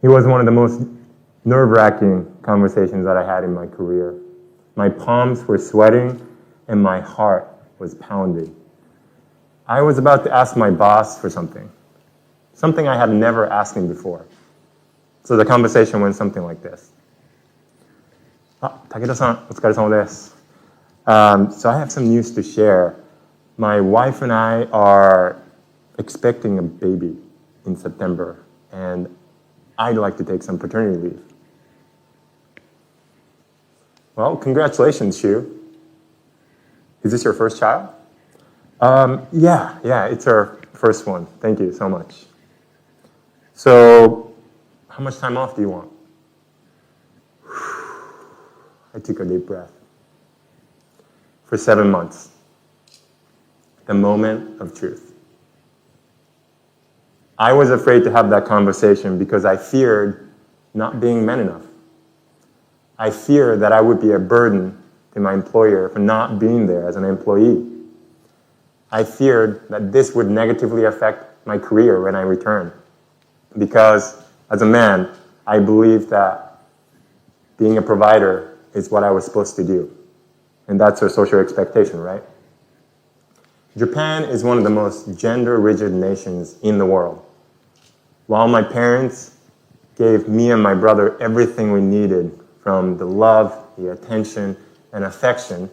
It was one of the most nerve-wracking conversations that I had in my career. My palms were sweating and my heart was pounding. I was about to ask my boss for something I had never asked him before. So the conversation went something like this. 武田さん、お疲れ様です。So I have some news to share. My wife and I are expecting a baby in September, and I'd like to take some paternity leave. Well, congratulations, Shu. Is this your first child? Yeah, it's our first one. Thank you so much. So, how much time off do you want? I took a deep breath. For 7 months. The moment of truth. I was afraid to have that conversation because I feared not being man enough. I feared that I would be a burden to my employer for not being there as an employee. I feared that this would negatively affect my career when I returned. Because as a man, I believed that being a provider is what I was supposed to do. And that's our social expectation, right? Japan is one of the most gender-rigid nations in the world. While my parents gave me and my brother everything we needed, from the love, the attention, and affection,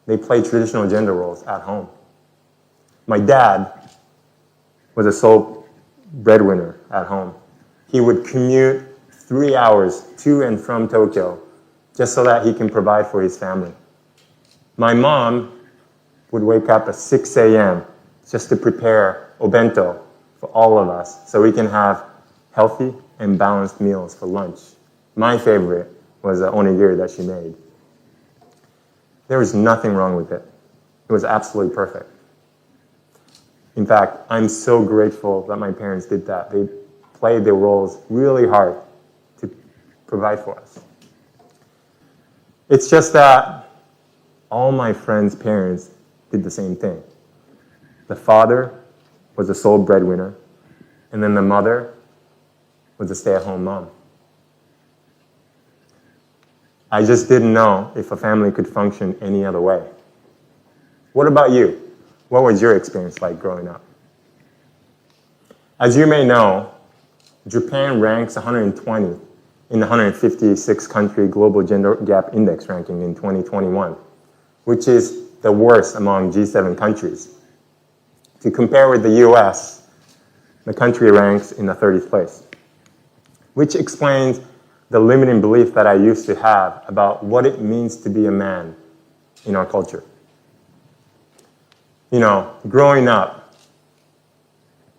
they played traditional gender roles at home. My dad was a sole breadwinner at home. He would commute 3 hours to and from Tokyo just so that he can provide for his family. My mom would wake up at 6 a.m. just to prepare obento for all of us so we can have healthy and balanced meals for lunch. My favorite was the onigiri that she made. There was nothing wrong with it. It was absolutely perfect. In fact, I'm so grateful that my parents did that. They played their roles really hard to provide for us. It's just that all my friends' parents did the same thing. The father was the sole breadwinner, and then the mother was a stay-at-home mom. I just didn't know if a family could function any other way. What about you? What was your experience like growing up? As you may know, Japan ranks 120 in the 156 country Global Gender Gap Index ranking in 2021, which is the worst among G7 countries. To compare with the US, the country ranks in the 30th place, which explains the limiting belief that I used to have about what it means to be a man in our culture. You know, growing up,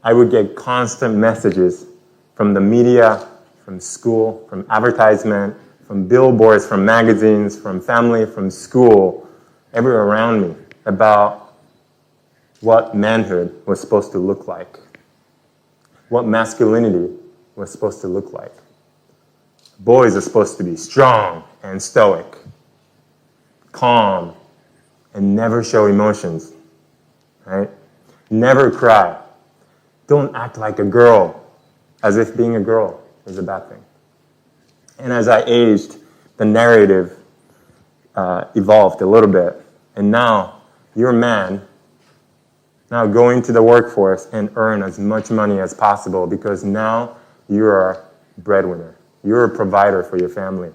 I would get constant messages from the media, from school, from advertisement, from billboards, from magazines, from family, from school, everywhere around me about what manhood was supposed to look like, what masculinity was supposed to look like. Boys are supposed to be strong and stoic, calm, and never show emotions, right? Never cry. Don't act like a girl, as if being a girl is a bad thing. And as I aged, the narrative evolved a little bit. And now, you're a man, now go into the workforce and earn as much money as possible because now you're a breadwinner. You're a provider for your family.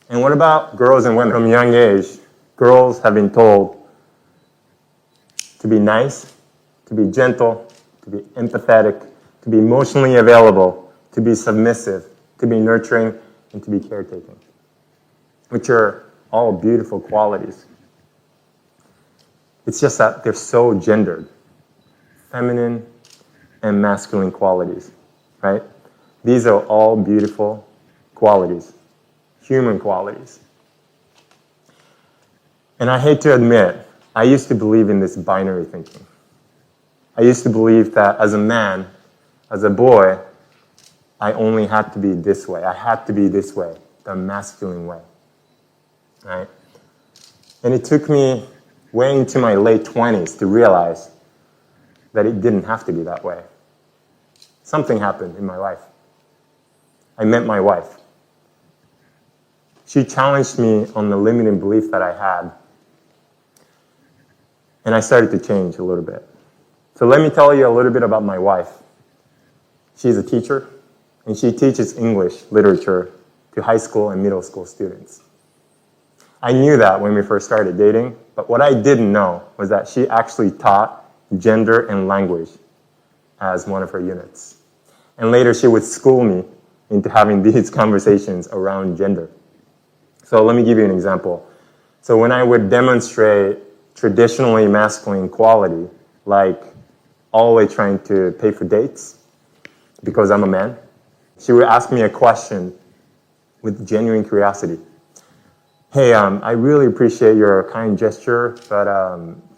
And what about girls and women? From a young age, girls have been told to be nice, to be gentle, to be empathetic, to be emotionally available, to be submissive, to be nurturing, and to be caretaking, which are all beautiful qualities. It's just that they're so gendered, feminine and masculine qualities, right? These are all beautiful qualities, human qualities. And I hate to admit, I used to believe in this binary thinking. I used to believe that as a man, as a boy, I only had to be this way. I had to be this way, the masculine way, right? And it took me way into my late 20s to realize that it didn't have to be that way. Something happened in my life. I met my wife. She challenged me on the limiting belief that I had, and I started to change a little bit. So let me tell you a little bit about my wife. She's a teacher, and she teaches English literature to high school and middle school students. I knew that when we first started dating, but what I didn't know was that she actually taught gender and language as one of her units. And later she would school me into having these conversations around gender. So let me give you an example. So when I would demonstrate traditionally masculine quality, like always trying to pay for dates because I'm a man, she would ask me a question with genuine curiosity. Hey, I really appreciate your kind gesture, but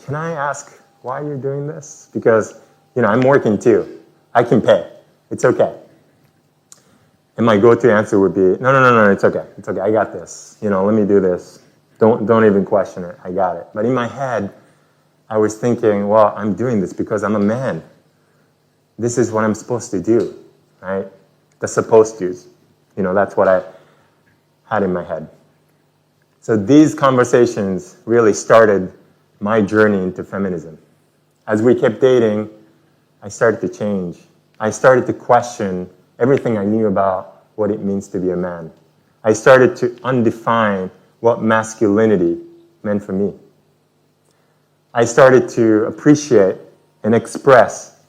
can I ask why you're doing this? Because, I'm working too. I can pay. It's okay. And my go-to answer would be, no, it's okay. It's okay, I got this. Let me do this. Don't even question it. I got it. But in my head, I was thinking, well, I'm doing this because I'm a man. This is what I'm supposed to do, right? The supposed to's. That's what I had in my head. So these conversations really started my journey into feminism. As we kept dating, I started to change. I started to question everything I knew about what it means to be a man. I started to undefine what masculinity meant for me. I started to appreciate and express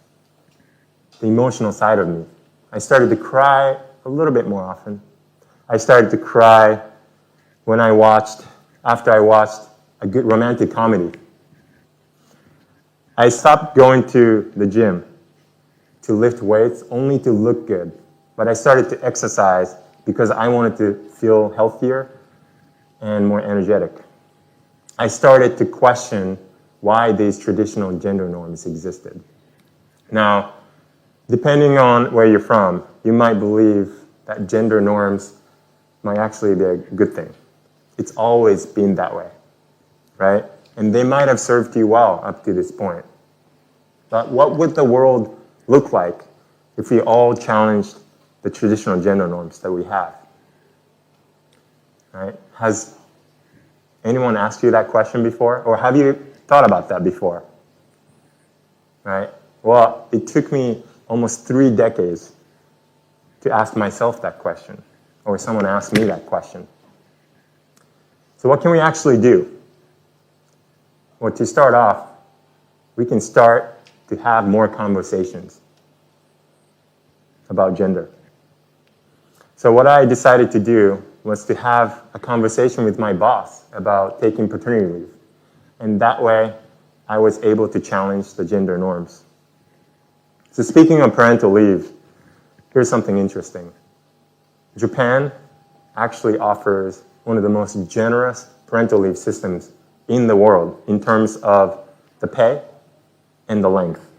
the emotional side of me. I started to cry a little bit more often. I started to cry after I watched a good romantic comedy. I stopped going to the gym to lift weights only to look good, but I started to exercise because I wanted to feel healthier and more energetic. I started to question why these traditional gender norms existed. Now, depending on where you're from, you might believe that gender norms might actually be a good thing. It's always been that way, right? And they might have served you well up to this point. But what would the world look like if we all challenged the traditional gender norms that we have? Right? Has anyone asked you that question before? Or have you thought about that before? Right? Well, it took me almost 3 decades to ask myself that question, or someone asked me that question. So what can we actually do? Well, to start off, we can start to have more conversations about gender. So what I decided to do was to have a conversation with my boss about taking paternity leave. And that way, I was able to challenge the gender norms. So speaking of parental leave, here's something interesting. Japan actually offers one of the most generous parental leave systems in the world in terms of the pay and the length.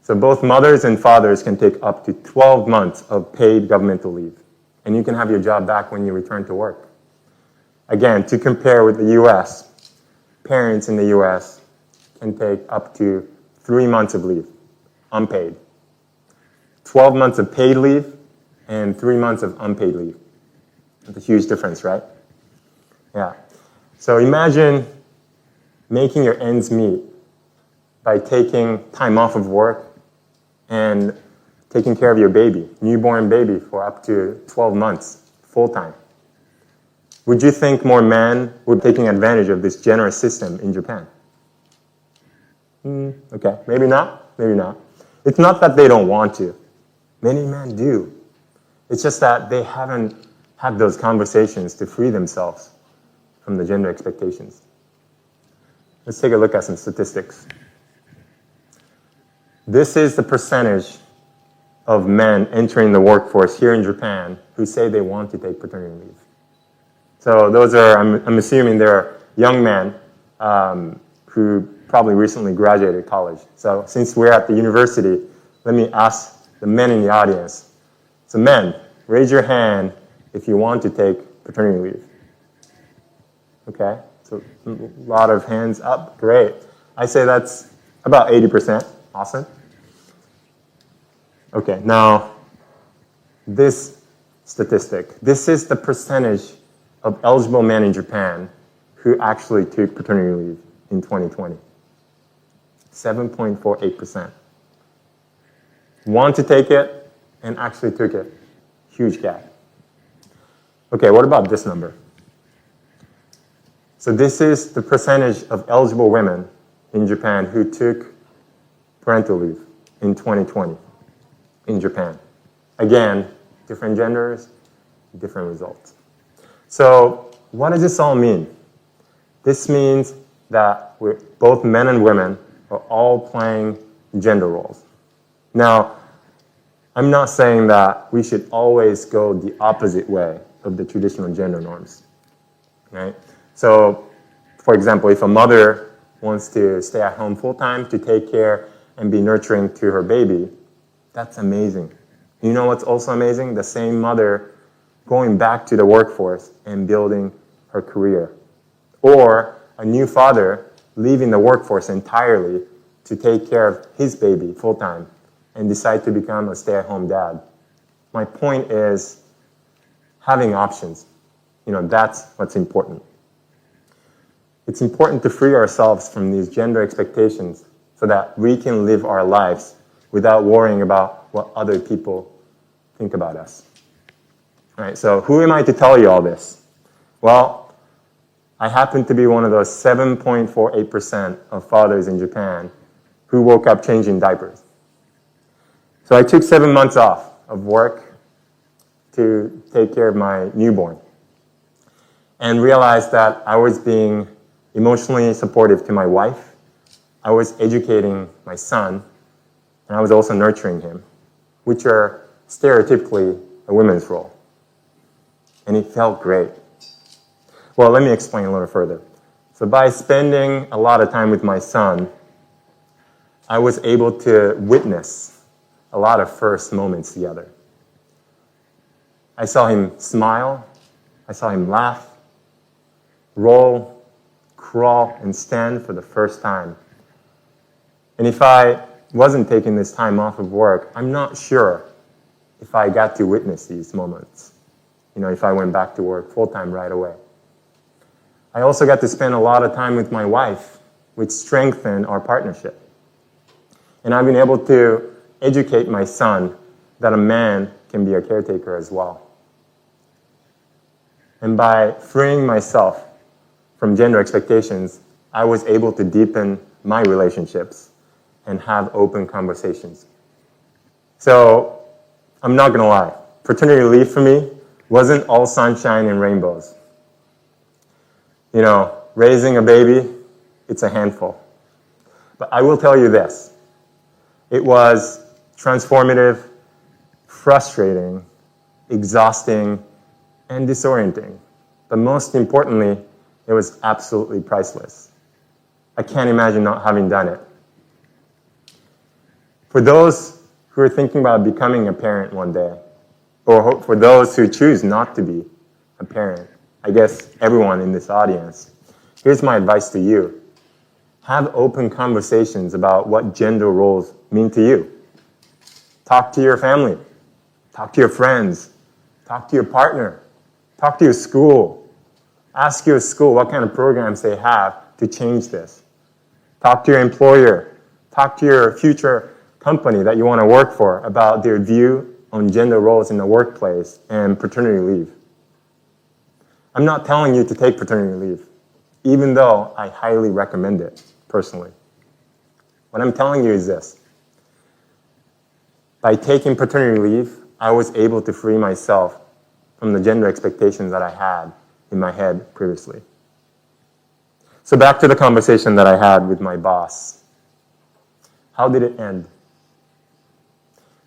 So both mothers and fathers can take up to 12 months of paid governmental leave, and you can have your job back when you return to work. Again, to compare with the US, parents in the US can take up to 3 months of leave, unpaid. 12 months of paid leave and 3 months of unpaid leave. That's a huge difference, right? Yeah. So imagine making your ends meet by taking time off of work and taking care of your baby, newborn baby, for up to 12 months, full time. Would you think more men would be taking advantage of this generous system in Japan? Okay, maybe not, maybe not. It's not that they don't want to. Many men do. It's just that they haven't had those conversations to free themselves from the gender expectations. Let's take a look at some statistics. This is the percentage of men entering the workforce here in Japan who say they want to take paternity leave. So those are, I'm assuming they're young men who probably recently graduated college. So since we're at the university, let me ask the men in the audience. So men, raise your hand if you want to take paternity leave. Okay, so a lot of hands up, great. I say that's about 80%, awesome. Okay, now, this statistic. This is the percentage of eligible men in Japan who actually took paternity leave in 2020. 7.48%. Want to take it and actually took it. Huge gap. Okay, what about this number? So this is the percentage of eligible women in Japan who took parental leave in 2020 in Japan. Again, different genders, different results. So what does this all mean? This means that both men and women are all playing gender roles. Now, I'm not saying that we should always go the opposite way of the traditional gender norms, right? So, for example, if a mother wants to stay at home full-time to take care and be nurturing to her baby, that's amazing. You know what's also amazing? The same mother going back to the workforce and building her career. Or a new father leaving the workforce entirely to take care of his baby full-time and decide to become a stay-at-home dad. My point is having options. That's what's important. It's important to free ourselves from these gender expectations so that we can live our lives without worrying about what other people think about us. All right, so who am I to tell you all this? Well, I happen to be one of those 7.48% of fathers in Japan who woke up changing diapers. So I took 7 months off of work to take care of my newborn and realized that I was being emotionally supportive to my wife, I was educating my son, and I was also nurturing him, which are stereotypically a women's role. And it felt great. Well, let me explain a little further. So by spending a lot of time with my son, I was able to witness a lot of first moments together. I saw him smile, I saw him laugh, roll, crawl, and stand for the first time. And if I wasn't taking this time off of work, I'm not sure if I got to witness these moments, if I went back to work full-time right away. I also got to spend a lot of time with my wife, which strengthened our partnership. And I've been able to educate my son that a man can be a caretaker as well. And by freeing myself from gender expectations, I was able to deepen my relationships and have open conversations. So, I'm not gonna lie, paternity leave for me wasn't all sunshine and rainbows. Raising a baby, it's a handful. But I will tell you this, it was transformative, frustrating, exhausting, and disorienting. But most importantly, it was absolutely priceless. I can't imagine not having done it. For those who are thinking about becoming a parent one day, or for those who choose not to be a parent, I guess everyone in this audience, here's my advice to you. Have open conversations about what gender roles mean to you. Talk to your family. Talk to your friends. Talk to your partner. Talk to your school. Ask your school what kind of programs they have to change this. Talk to your employer. Talk to your future company that you want to work for about their view on gender roles in the workplace and paternity leave. I'm not telling you to take paternity leave, even though I highly recommend it, personally. What I'm telling you is this. By taking paternity leave, I was able to free myself from the gender expectations that I had in my head previously. So back to the conversation that I had with my boss. How did it end?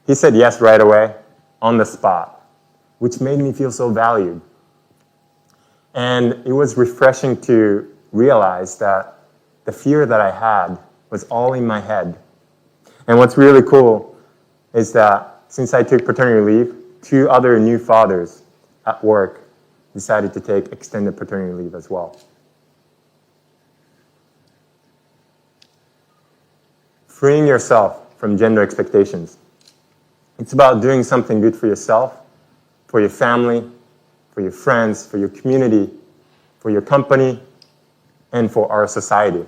He said yes right away, on the spot, which made me feel so valued. And it was refreshing to realize that the fear that I had was all in my head. And what's really cool is that since I took paternity leave, 2 other new fathers at work decided to take extended paternity leave as well. Freeing yourself from gender expectations. It's about doing something good for yourself for your family, for your friends, for your community, for your company, and for our society.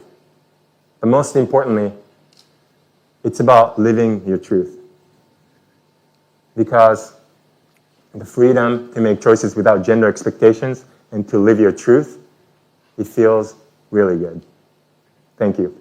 But most importantly, it's about living your truth. Because the freedom to make choices without gender expectations and to live your truth, it feels really good. Thank you.